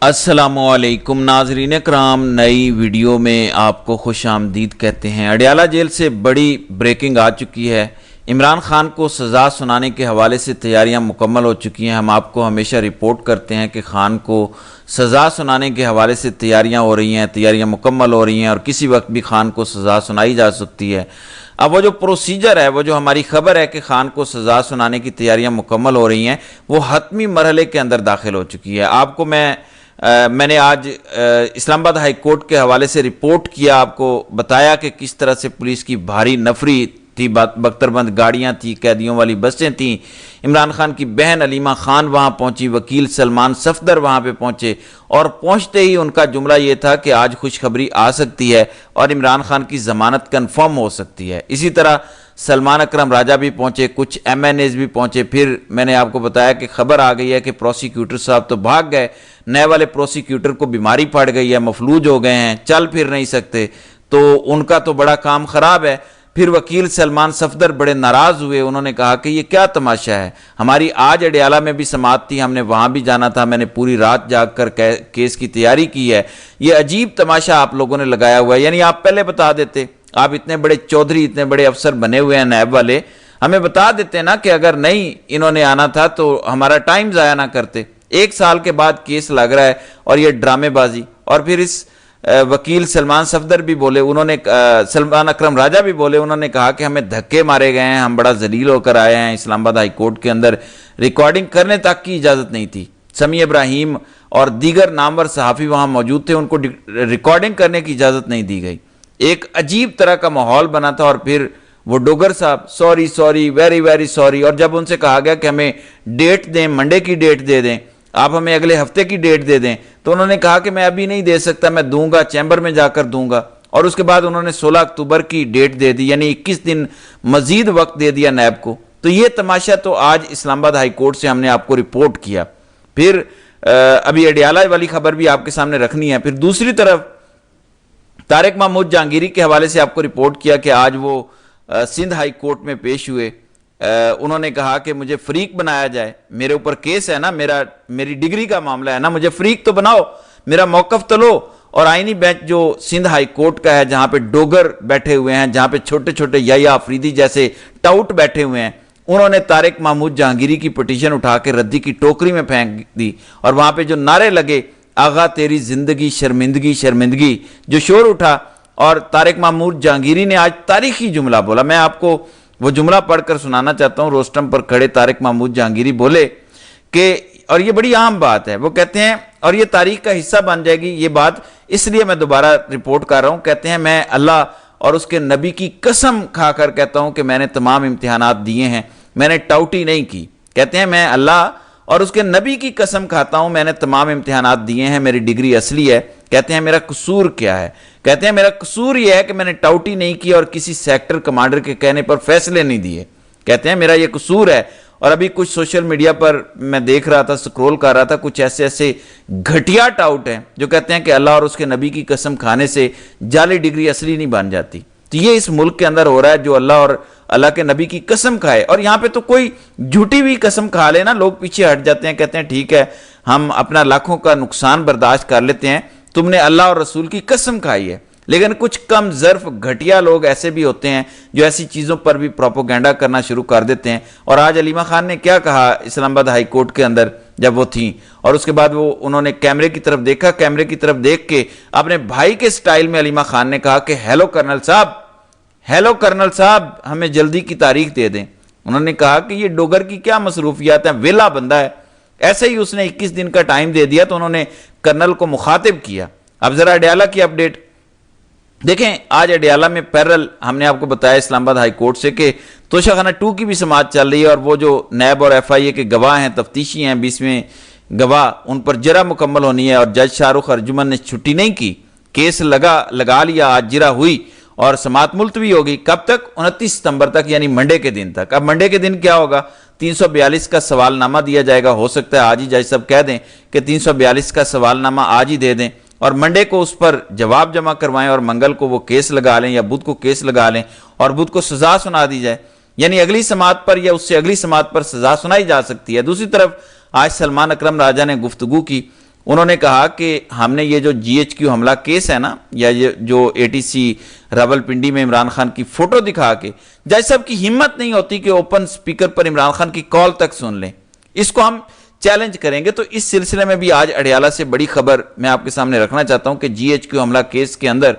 السلام علیکم ناظرین کرام، نئی ویڈیو میں آپ کو خوش آمدید کہتے ہیں۔ اڈیالہ جیل سے بڑی بریکنگ آ چکی ہے۔ عمران خان کو سزا سنانے کے حوالے سے تیاریاں مکمل ہو چکی ہیں۔ ہم آپ کو ہمیشہ رپورٹ کرتے ہیں کہ خان کو سزا سنانے کے حوالے سے تیاریاں ہو رہی ہیں، تیاریاں مکمل ہو رہی ہیں اور کسی وقت بھی خان کو سزا سنائی جا سکتی ہے۔ اب وہ جو پروسیجر ہے، وہ جو ہماری خبر ہے کہ خان کو سزا سنانے کی تیاریاں مکمل ہو رہی ہیں، وہ حتمی مرحلے کے اندر داخل ہو چکی ہے۔ آپ کو میں نے آج اسلام آباد ہائی کورٹ کے حوالے سے رپورٹ کیا، آپ کو بتایا کہ کس طرح سے پولیس کی بھاری نفری تھی، بختر بند گاڑیاں تھیں، قیدیوں والی بسیں تھیں۔ عمران خان کی بہن علیمہ خان وہاں پہنچی، وکیل سلمان صفدر وہاں پہ پہنچے اور پہنچتے ہی ان کا جملہ یہ تھا کہ آج خوشخبری آ سکتی ہے اور عمران خان کی ضمانت کنفرم ہو سکتی ہے۔ اسی طرح سلمان اکرم راجہ بھی پہنچے، کچھ ایم این ایز بھی پہنچے۔ پھر میں نے آپ کو بتایا کہ خبر آ گئی ہے کہ پروسیکیوٹر صاحب تو بھاگ گئے، نئے والے پروسیکیوٹر کو بیماری پڑ گئی ہے، مفلوج ہو گئے ہیں، چل پھر نہیں سکتے، تو ان کا تو بڑا کام خراب ہے۔ پھر وکیل سلمان صفدر بڑے ناراض ہوئے، انہوں نے کہا کہ یہ کیا تماشا ہے، ہماری آج اڈیالہ میں بھی سماعت تھی، ہم نے وہاں بھی جانا تھا، میں نے پوری رات جاگ کر کیس کی تیاری کی ہے، یہ عجیب تماشا آپ لوگوں نے لگایا ہوا ہے۔ یعنی آپ پہلے بتا دیتے، آپ اتنے بڑے چودھری، اتنے بڑے افسر بنے ہوئے ہیں نیب والے، ہمیں بتا دیتے نا کہ اگر نہیں انہوں نے آنا تھا تو ہمارا ٹائم ضائع نہ کرتے۔ 1 سال کے بعد کیس لگ رہا ہے اور یہ ڈرامے بازی۔ اور پھر اس وکیل سلمان صفدر بھی بولے، انہوں نے سلمان اکرم راجہ بھی بولے، انہوں نے کہا کہ ہمیں دھکے مارے گئے ہیں، ہم بڑا ذلیل ہو کر آئے ہیں، اسلام آباد ہائی کورٹ کے اندر ریکارڈنگ کرنے تک کی اجازت نہیں تھی۔ سمیع ابراہیم اور دیگر نامور صحافی وہاں موجود تھے، ان کو ریکارڈنگ کرنے کی اجازت نہیں دی گئی۔ ایک عجیب طرح کا ماحول بنا تھا۔ اور پھر وہ ڈوگر صاحب سوری ویری ویری سوری، اور جب ان سے کہا گیا کہ ہمیں ڈیٹ دیں، منڈے کی ڈیٹ دے دیں، آپ ہمیں اگلے ہفتے کی ڈیٹ دے دیں، تو انہوں نے کہا کہ میں ابھی نہیں دے سکتا، میں دوں گا، چیمبر میں جا کر دوں گا۔ اور اس کے بعد انہوں نے 16 اکتوبر کی ڈیٹ دے دی، یعنی 21 دن مزید وقت دے دیا نیب کو۔ تو یہ تماشا تو آج اسلام آباد ہائی کورٹ سے ہم نے آپ کو رپورٹ کیا۔ پھر ابھی اڈیالہ والی خبر بھی آپ کے سامنے رکھنی ہے۔ پھر دوسری طرف طارق محمود جہانگیری کے حوالے سے آپ کو رپورٹ کیا کہ آج وہ سندھ ہائی کورٹ میں پیش ہوئے۔ انہوں نے کہا کہ مجھے فریق بنایا جائے، میرے اوپر کیس ہے نا، میری ڈگری کا معاملہ ہے نا، مجھے فریق تو بناؤ، میرا موقف تو لو۔ اور آئینی بینچ جو سندھ ہائی کورٹ کا ہے، جہاں پہ ڈوگر بیٹھے ہوئے ہیں، جہاں پہ چھوٹے چھوٹے یا آفریدی جیسے ٹاؤٹ بیٹھے ہوئے ہیں، انہوں نے طارق محمود جہانگیری کی پٹیشن اٹھا کے ردی کی ٹوکری میں پھینک دی۔ اور وہاں پہ جو نعرے لگے، آغا تیری زندگی شرمندگی شرمندگی، جو شور اٹھا، اور طارق محمود جہانگیری نے آج تاریخی جملہ بولا۔ میں آپ کو وہ جملہ پڑھ کر سنانا چاہتا ہوں۔ روسٹم پر کھڑے طارق محمود جہانگیری بولے کہ، اور یہ بڑی عام بات ہے، وہ کہتے ہیں، اور یہ تاریخ کا حصہ بن جائے گی یہ بات، اس لیے میں دوبارہ رپورٹ کر رہا ہوں۔ کہتے ہیں میں اللہ اور اس کے نبی کی قسم کھا کر کہتا ہوں کہ میں نے تمام امتحانات دیے ہیں، میں نے ٹاؤٹی نہیں کی۔ کہتے ہیں میں اللہ اور اس کے نبی کی قسم کھاتا ہوں، میں نے تمام امتحانات دیے ہیں، میری ڈگری اصلی ہے۔ کہتے ہیں میرا قصور کیا ہے؟ کہتے ہیں میرا قصور یہ ہے کہ میں نے ٹاؤٹی نہیں کی اور کسی سیکٹر کمانڈر کے کہنے پر فیصلے نہیں دیے۔ کہتے ہیں میرا یہ قصور ہے۔ اور ابھی کچھ سوشل میڈیا پر میں دیکھ رہا تھا، سکرول کر رہا تھا، کچھ ایسے گھٹیا ٹاؤٹ ہیں جو کہتے ہیں کہ اللہ اور اس کے نبی کی قسم کھانے سے جعلی ڈگری اصلی نہیں بن جاتی۔ تو یہ اس ملک کے اندر ہو رہا ہے، جو اللہ اور اللہ کے نبی کی قسم کھائے، اور یہاں پہ تو کوئی جھوٹی بھی قسم کھا لے نا، لوگ پیچھے ہٹ جاتے ہیں، کہتے ہیں ٹھیک ہے ہم اپنا لاکھوں کا نقصان برداشت کر لیتے ہیں، تم نے اللہ اور رسول کی قسم کھائی ہے۔ لیکن کچھ کم ظرف گھٹیا لوگ ایسے بھی ہوتے ہیں جو ایسی چیزوں پر بھی پروپیگنڈا کرنا شروع کر دیتے ہیں۔ اور آج علیمہ خان نے کیا کہا اسلام آباد ہائی کورٹ کے اندر جب وہ تھیں، اور اس کے بعد انہوں نے کیمرے کی طرف دیکھا، کیمرے کی طرف دیکھ کے اپنے بھائی کے سٹائل میں علیمہ خان نے کہا کہ ہیلو کرنل صاحب ہمیں جلدی کی تاریخ دے دیں۔ انہوں نے کہا کہ یہ ڈوگر کی کیا مصروفیات ہیں، ویلا بندہ ہے۔ ایسے ہی اس نے 21 دن کا ٹائم دے دیا، تو انہوں نے کرنل کو مخاطب کیا۔ اب ذرا اڈیالہ کی اپڈیٹ دیکھیں۔ آج اڈیالہ میں پیرل ہم نے آپ کو بتایا اسلام آباد ہائی کورٹ سے کہ توشہ خانہ 2 کی بھی سماعت چل رہی ہے، اور وہ جو نیب اور ایف آئی اے کے گواہ ہیں، تفتیشی ہیں، 20ویں گواہ، ان پر جرا مکمل ہونی ہے۔ اور جج شاہ رخ ارجمن نے چھٹی نہیں کی، کیس لگا لیا، آج جرا ہوئی اور سماعت ملتوی ہوگی۔ کب تک؟ 29 ستمبر تک، یعنی منڈے کے دن تک۔ اب منڈے کے دن کیا ہوگا؟ 342 کا سوال نامہ دیا جائے گا، ہو سکتا ہے آج ہی جج صاحب کہہ دیں کہ 342 کا سوال نامہ آج ہی دے دیں، اور منڈے کو اس پر جواب جمع کروائیں، اور منگل کو وہ کیس لگا لیں یا بدھ کو کیس لگا لیں، اور بدھ کو سزا سنا دی جائے، یعنی اگلی سماعت پر یا اس سے اگلی سماعت پر سزا سنائی جا سکتی ہے۔ دوسری طرف آج سلمان اکرم راجہ نے گفتگو کی، انہوں نے کہا کہ ہم نے یہ جو GHQ حملہ کیس ہے نا، یا یہ جو ATC راولپنڈی میں عمران خان کی فوٹو دکھا کے، جج صاحب کی ہمت نہیں ہوتی کہ اوپن سپیکر پر عمران خان کی کال تک سن لیں، اس کو ہم چیلنج کریں گے۔ تو اس سلسلے میں بھی آج اڈیالہ سے بڑی خبر میں آپ کے سامنے رکھنا چاہتا ہوں کہ GHQ حملہ کیس کے اندر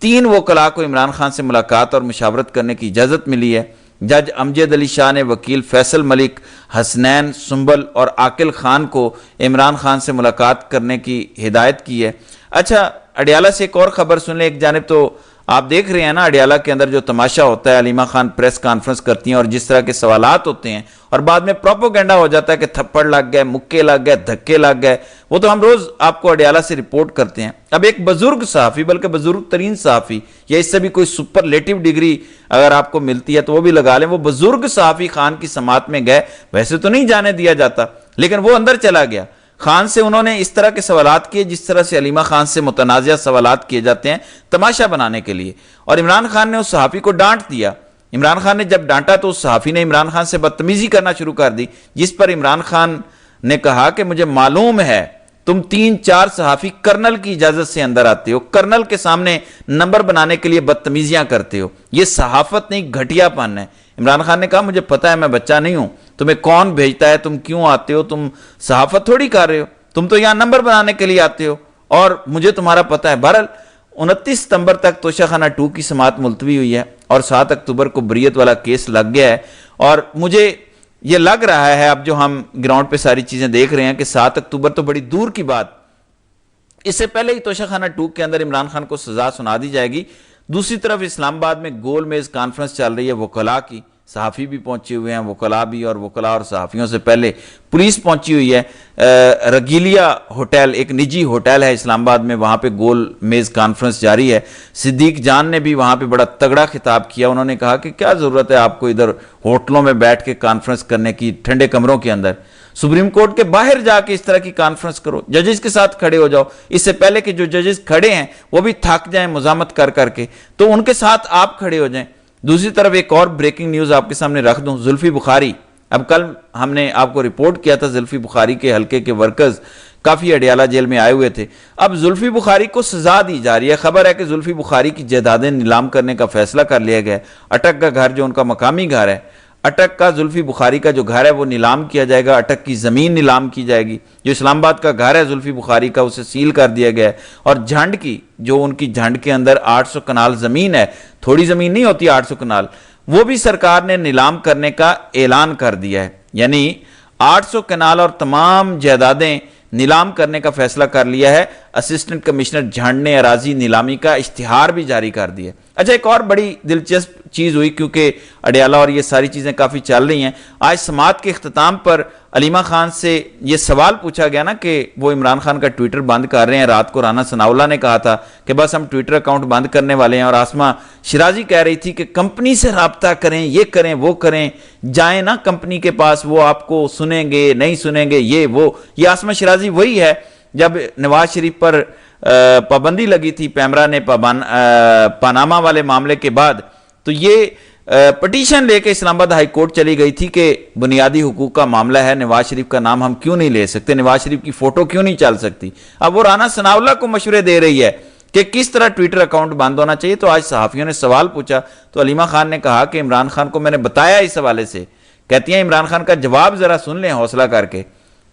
3 وکلاء کو عمران خان سے ملاقات اور مشاورت کرنے کی اجازت ملی ہے۔ جج امجد علی شاہ نے وکیل فیصل ملک، حسنین سنبل اور عاقل خان کو عمران خان سے ملاقات کرنے کی ہدایت کی ہے۔ اچھا، اڈیالہ سے ایک اور خبر سن لیں۔ ایک جانب تو آپ دیکھ رہے ہیں نا اڈیالہ کے اندر جو تماشا ہوتا ہے، علیمہ خان پریس کانفرنس کرتی ہیں اور جس طرح کے سوالات ہوتے ہیں اور بعد میں پروپوگنڈا ہو جاتا ہے کہ تھپڑ لگ گئے، مکے لگ گئے، دھکے لگ گئے، وہ تو ہم روز آپ کو اڈیالہ سے رپورٹ کرتے ہیں۔ اب ایک بزرگ صحافی، بلکہ بزرگ ترین صحافی، یا اس سے بھی کوئی سپرلیٹو ڈگری اگر آپ کو ملتی ہے تو وہ بھی لگا لیں، وہ بزرگ صحافی خان کی سماعت میں گئے۔ ویسے تو نہیں جانے دیا جاتا، لیکن وہ اندر چلا گیا۔ خان سے انہوں نے اس طرح کے سوالات کیے جس طرح سے علیمہ خان سے متنازعہ سوالات کیے جاتے ہیں تماشا بنانے کے لیے، اور عمران خان نے اس صحافی کو ڈانٹ دیا۔ عمران خان نے جب ڈانٹا تو اس صحافی نے عمران خان سے بدتمیزی کرنا شروع کر دی، جس پر عمران خان نے کہا کہ مجھے معلوم ہے تم 3-4 صحافی کرنل کی اجازت سے اندر آتے ہو، کرنل کے سامنے نمبر بنانے کے لیے بدتمیزیاں کرتے ہو، یہ صحافت نہیں گھٹیا پن ہے۔ عمران خان نے کہا مجھے پتا ہے میں بچہ نہیں ہوں، تمہیں کون بھیجتا ہے، تم کیوں آتے ہو، تم صحافت تھوڑی کر رہے ہو، تم تو یہاں نمبر بنانے کے لیے آتے ہو اور مجھے تمہارا پتا ہے۔ بہرحال 29 ستمبر تک توشہ خانہ 2 کی سماعت ملتوی ہوئی ہے اور 7 اکتوبر کو بریت والا کیس لگ گیا ہے، اور مجھے یہ لگ رہا ہے اب جو ہم گراؤنڈ پہ ساری چیزیں دیکھ رہے ہیں کہ 7 اکتوبر تو بڑی دور کی بات، اس سے پہلے ہی توشہ خانہ 2 کے اندر عمران خان کو سزا سنا دی جائے گی۔ دوسری طرف اسلام آباد میں گول میز کانفرنس چل رہی ہے وکلاء کی، صحافی بھی پہنچے ہوئے ہیں، وکلاء بھی، اور وکلاء اور صحافیوں سے پہلے پولیس پہنچی ہوئی ہے۔ رگیلیا ہوٹل، ایک نجی ہوٹل ہے اسلام آباد میں، وہاں پہ گول میز کانفرنس جاری ہے۔ صدیق جان نے بھی وہاں پہ بڑا تگڑا خطاب کیا، انہوں نے کہا کہ کیا ضرورت ہے آپ کو ادھر ہوٹلوں میں بیٹھ کے کانفرنس کرنے کی، ٹھنڈے کمروں کے اندر، سپریم کورٹ کے باہر جا کے اس طرح کی کانفرنس کرو، ججز کے ساتھ کھڑے ہو جاؤ، اس سے پہلے کہ جو ججز کھڑے ہیں وہ بھی تھک جائیں مزاحمت کر کر کے، تو ان کے ساتھ آپ کھڑے ہو جائیں۔ دوسری طرف ایک اور بریکنگ نیوز آپ کے سامنے رکھ دوں، زلفی بخاری، اب کل ہم نے آپ کو رپورٹ کیا تھا زلفی بخاری کے حلقے کے ورکرز کافی اڈیالہ جیل میں آئے ہوئے تھے، اب زلفی بخاری کو سزا دی جا رہی ہے۔ خبر ہے کہ زلفی بخاری کی جائیدادیں نیلام کرنے کا فیصلہ کر لیا گیا ہے۔ اٹک کا گھر جو ان کا مقامی گھر ہے، اٹک کا زلفی بخاری کا جو گھر ہے وہ نیلام کیا جائے گا، اٹک کی زمین نیلام کی جائے گی، جو اسلام آباد کا گھر ہے زلفی بخاری کا اسے سیل کر دیا گیا ہے، اور جھنڈ کی جو ان کی جھنڈ کے اندر 800 کنال زمین ہے، تھوڑی زمین نہیں ہوتی 800 کنال، وہ بھی سرکار نے نیلام کرنے کا اعلان کر دیا ہے، یعنی 800 کنال اور تمام جائیدادیں نیلام کرنے کا فیصلہ کر لیا ہے۔ اسسٹنٹ کمشنر جھنڈ نے اراضی نیلامی کا اشتہار بھی جاری کر دیا ہے۔ اچھا، ایک اور بڑی دلچسپ چیز ہوئی، کیونکہ اڈیالہ اور یہ ساری چیزیں کافی چل رہی ہیں، آج سماعت کے اختتام پر علیمہ خان سے یہ سوال پوچھا گیا نا کہ وہ عمران خان کا ٹویٹر بند کر رہے ہیں۔ رات کو رانا ثناء اللہ نے کہا تھا کہ بس ہم ٹویٹر اکاؤنٹ بند کرنے والے ہیں، اور آسمہ شیرازی کہہ رہی تھی کہ کمپنی سے رابطہ کریں، یہ کریں وہ کریں، جائیں نا کمپنی کے پاس، وہ آپ کو سنیں گے نہیں سنیں گے، یہ آسمہ شیرازی وہی ہے جب نواز شریف پر پابندی لگی تھی پیمرا نے پاناما والے معاملے کے بعد، تو یہ پٹیشن لے کے اسلام آباد ہائی کورٹ چلی گئی تھی کہ بنیادی حقوق کا معاملہ ہے، نواز شریف کا نام ہم کیوں نہیں لے سکتے، نواز شریف کی فوٹو کیوں نہیں چل سکتی۔ اب وہ رانا ثناء اللہ کو مشورے دے رہی ہے کہ کس طرح ٹویٹر اکاؤنٹ بند ہونا چاہیے۔ تو آج صحافیوں نے سوال پوچھا تو علیمہ خان نے کہا کہ عمران خان کو میں نے بتایا اس حوالے سے، کہتی ہیں عمران خان کا جواب ذرا سن لیں حوصلہ کر کے،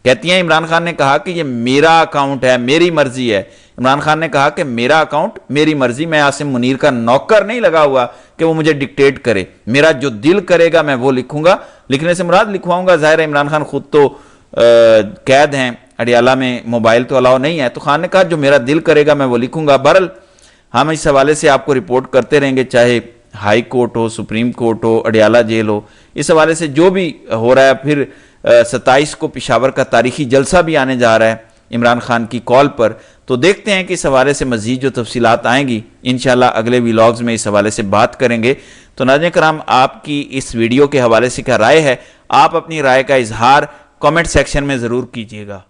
کہتی ہیں عمران خان نے کہا کہ یہ میرا اکاؤنٹ ہے، میری مرضی ہے۔ عمران خان نے کہا کہ میرا اکاؤنٹ میری مرضی، میں عاصم منیر کا نوکر نہیں لگا ہوا کہ وہ مجھے ڈکٹیٹ کرے، میرا جو دل کرے گا میں وہ لکھوں گا، لکھنے سے مراد لکھواؤں گا۔ ظاہر ہے عمران خان خود تو قید ہیں، اڈیالہ میں موبائل تو الاؤ نہیں ہے، تو خان نے کہا جو میرا دل کرے گا میں وہ لکھوں گا۔ بہرحال ہم اس حوالے سے آپ کو رپورٹ کرتے رہیں گے، چاہے ہائی کورٹ ہو، سپریم کورٹ ہو، اڈیالہ جیل ہو، اس حوالے سے جو بھی ہو رہا ہے۔ پھر 27 کو پشاور کا تاریخی جلسہ بھی آنے جا رہا ہے عمران خان کی کال پر، تو دیکھتے ہیں کہ اس حوالے سے مزید جو تفصیلات آئیں گی انشاءاللہ اگلے ویلاگز میں اس حوالے سے بات کریں گے۔ تو ناظرین کرام، آپ کی اس ویڈیو کے حوالے سے کیا رائے ہے؟ آپ اپنی رائے کا اظہار کامنٹ سیکشن میں ضرور کیجیے گا۔